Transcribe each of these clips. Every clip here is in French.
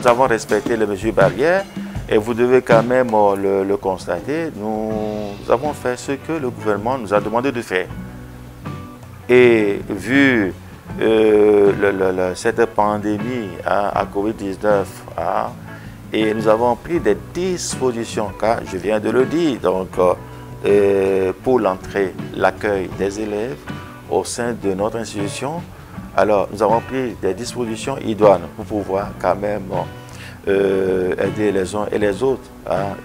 nous avons respecté les mesures barrières et vous devez quand même le constater. Nous avons fait ce que le gouvernement nous a demandé de faire. Et vu cette pandémie à Covid-19, et nous avons pris des dispositions, car je viens de le dire, donc pour l'entrée, l'accueil des élèves au sein de notre institution. Alors, nous avons pris des dispositions idoines pour pouvoir quand même aider les uns et les autres,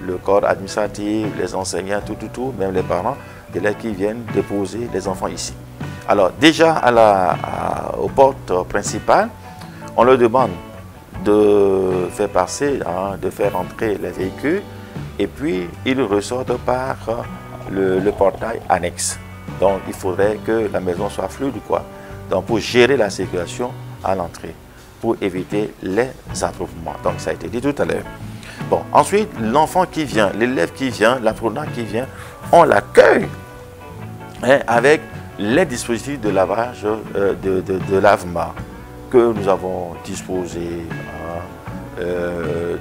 le corps administratif, les enseignants, tout, même les parents d'élèves qui viennent déposer les enfants ici. Alors, déjà aux portes principales, on leur demande de faire passer, de faire entrer les véhicules, et puis ils ressortent par le portail annexe. Donc, il faudrait que la maison soit fluide, quoi. Donc, pour gérer la circulation à l'entrée, pour éviter les attroupements. Donc, ça a été dit tout à l'heure. Bon, ensuite, l'enfant qui vient, l'élève qui vient, l'apprenant qui vient, on l'accueille avec les dispositifs de lavage, de lavement que nous avons disposés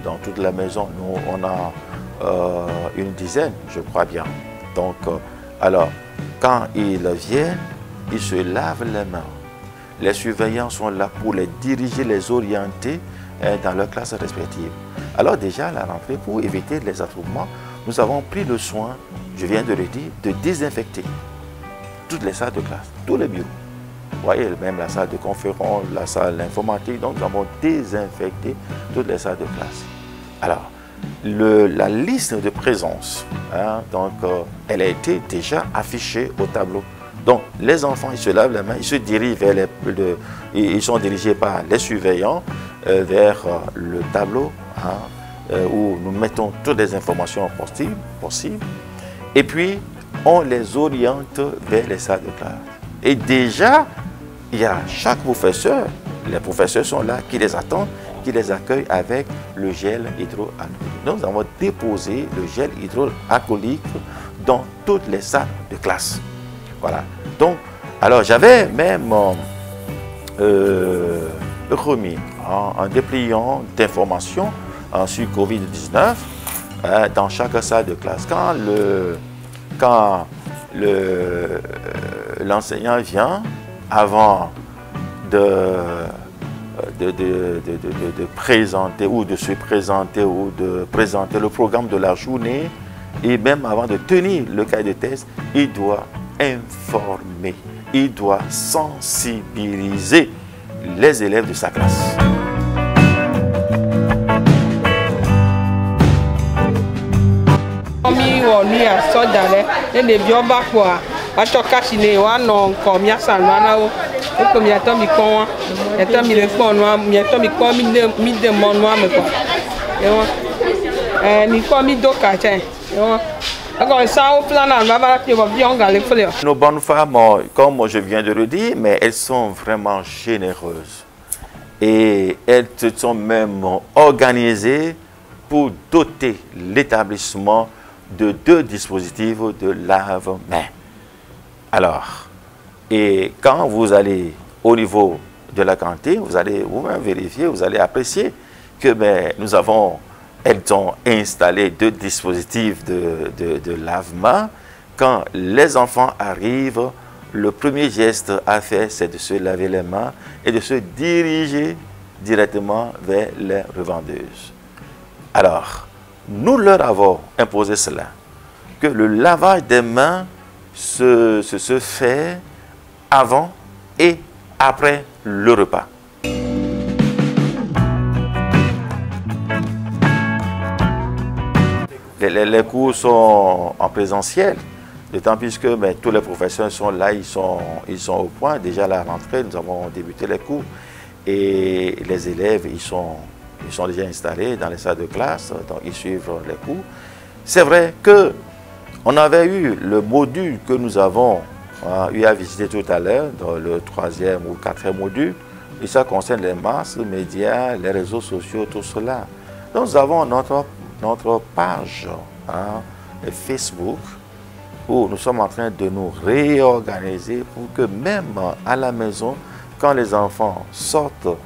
dans toute la maison. Nous, on a une dizaine, je crois bien. Donc, alors, quand ils viennent, ils se lavent les mains. Les surveillants sont là pour les diriger, les orienter dans leurs classes respectives. Alors déjà, à la rentrée, pour éviter les attroupements, nous avons pris le soin, je viens de le dire, de désinfecter toutes les salles de classe, tous les bureaux. Vous voyez, même la salle de conférence, la salle informatique, donc nous avons désinfecté toutes les salles de classe. Alors, la liste de présence, donc, elle a été déjà affichée au tableau. Donc, les enfants, ils se lavent les mains, ils se dirigent vers ils sont dirigés par les surveillants vers le tableau où nous mettons toutes les informations possibles. Et puis, on les oriente vers les salles de classe. Et déjà, il y a chaque professeur, les professeurs sont là, qui les attendent, qui les accueillent avec le gel hydroalcoolique. Donc, nous avons déposé le gel hydroalcoolique dans toutes les salles de classe. Voilà. Donc, alors j'avais même remis un dépliant d'informations sur Covid-19 dans chaque salle de classe. Quand l'enseignant vient, avant de présenter ou de se présenter ou de présenter le programme de la journée, et même avant de tenir le cahier de test, il doit informer, il doit sensibiliser les élèves de sa classe. Nos bonnes femmes, comme je viens de le dire, mais elles sont vraiment généreuses. Et elles se sont même organisées pour doter l'établissement de 2 dispositifs de lave-mains. Alors, et quand vous allez au niveau de la cantine, vous allez vous-même vérifier, vous allez apprécier que elles ont installé 2 dispositifs de lavement. Quand les enfants arrivent, le premier geste à faire, c'est de se laver les mains et de se diriger directement vers les revendeuses. Alors, nous leur avons imposé cela, que le lavage des mains se fait avant et après le repas. Les cours sont en présentiel, d'autant plus que tous les professeurs sont là, ils sont au point. Déjà à la rentrée, nous avons débuté les cours et les élèves, ils sont déjà installés dans les salles de classe, donc ils suivent les cours. C'est vrai qu'on avait eu le module que nous avons eu à visiter tout à l'heure, dans le 3e ou 4e module, et ça concerne les masses, les médias, les réseaux sociaux, tout cela. Donc nous avons notre page Facebook où nous sommes en train de nous réorganiser pour que même à la maison, quand les enfants sortent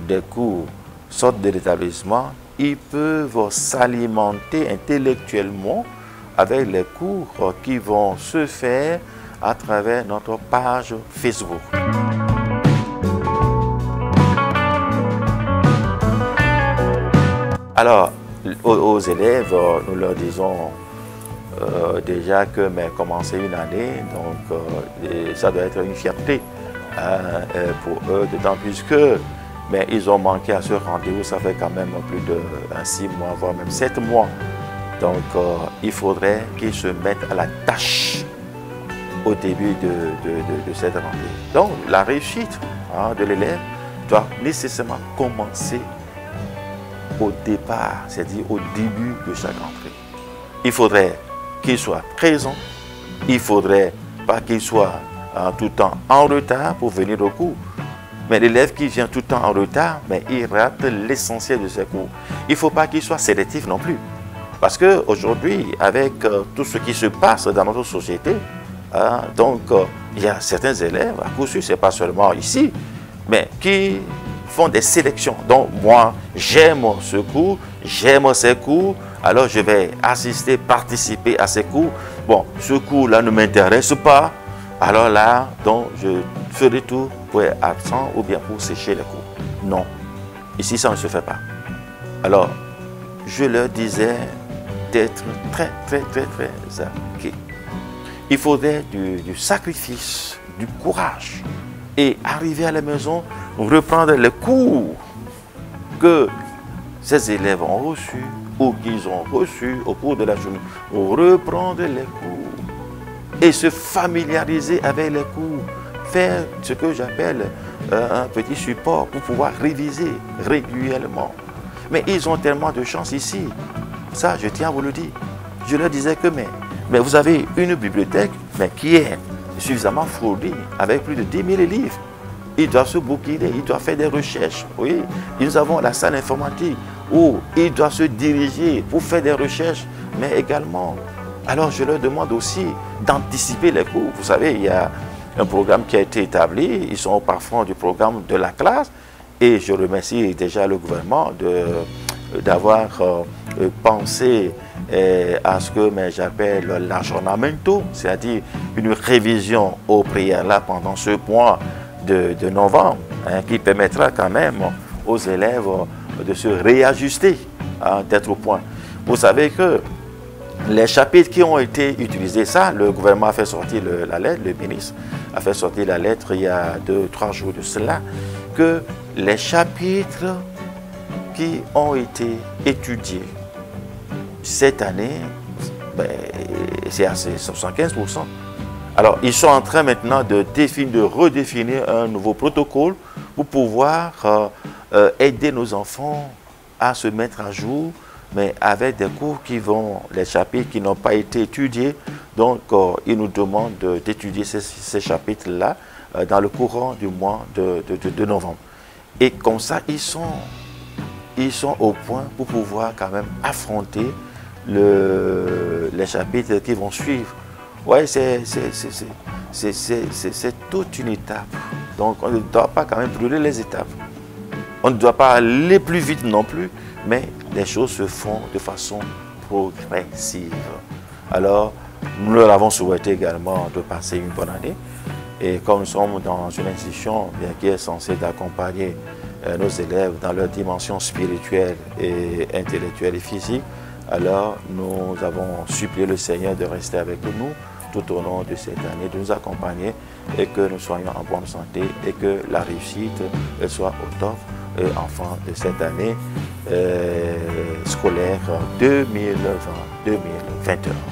des cours sortent de l'établissement, ils peuvent s'alimenter intellectuellement avec les cours qui vont se faire à travers notre page Facebook. Alors, aux élèves, nous leur disons déjà que commencer une année, donc ça doit être une fierté pour eux, d'autant plus que ils ont manqué à ce rendez-vous, ça fait quand même plus de 6 mois, voire même 7 mois. Donc il faudrait qu'ils se mettent à la tâche au début de cette rentrée. Donc la réussite de l'élève doit nécessairement commencer au départ, c'est-à-dire au début de chaque rentrée. Il faudrait qu'il soit présent, il ne faudrait pas qu'il soit tout le temps en retard pour venir au cours. Mais l'élève qui vient tout le temps en retard, il rate l'essentiel de ses cours. Il ne faut pas qu'il soit sélectif non plus. Parce qu'aujourd'hui, avec tout ce qui se passe dans notre société, il y a certains élèves, à coup sûr, ce n'est pas seulement ici, mais qui font des sélections. Donc moi, j'aime ce cours, j'aime ces cours, alors je vais assister, participer à ces cours. Bon, ce cours-là ne m'intéresse pas, alors là, donc je ferai tout pour être absent ou bien pour sécher les cours. Non, ici ça ne se fait pas. Alors, je leur disais d'être très impliqués. Il faudrait du sacrifice, du courage et arriver à la maison, reprendre les cours que ces élèves ont reçus ou qu'ils ont reçus au cours de la journée, reprendre les cours et se familiariser avec les cours, faire ce que j'appelle un petit support pour pouvoir réviser régulièrement. Mais ils ont tellement de chance ici, ça je tiens à vous le dire. Je leur disais que mais vous avez une bibliothèque qui est suffisamment fournie avec plus de 10 000 livres. Ils doivent se bouquiner, ils doivent faire des recherches. Oui. Et nous avons la salle informatique où ils doivent se diriger pour faire des recherches, mais également. Alors je leur demande aussi d'anticiper les cours. Vous savez, il y a un programme qui a été établi, ils sont au parfum du programme de la classe et je remercie déjà le gouvernement d'avoir pensé à ce que j'appelle l'aggiornamento, c'est-à-dire une révision au préalable pendant ce mois de novembre, qui permettra quand même aux élèves de se réajuster, d'être au point. Vous savez que les chapitres qui ont été utilisés, ça, le gouvernement a fait sortir la lettre, le ministre a fait sortir la lettre il y a 2-3 jours de cela, que les chapitres qui ont été étudiés cette année, c'est à 75%. Alors, ils sont en train maintenant de redéfinir un nouveau protocole pour pouvoir aider nos enfants à se mettre à jour, mais avec des cours les chapitres qui n'ont pas été étudiés. Donc, ils nous demandent d'étudier ces chapitres-là dans le courant du mois de novembre. Et comme ça, ils sont au point pour pouvoir quand même affronter les chapitres qui vont suivre. Oui, c'est toute une étape. Donc, on ne doit pas quand même brûler les étapes. On ne doit pas aller plus vite non plus, mais les choses se font de façon progressive. Alors, nous leur avons souhaité également de passer une bonne année. Et comme nous sommes dans une institution qui est censée accompagner nos élèves dans leur dimension spirituelle et intellectuelle et physique, alors nous avons supplié le Seigneur de rester avec nous tout au long de cette année, de nous accompagner et que nous soyons en bonne santé et que la réussite soit au top enfin de cette année scolaire 2020-2021.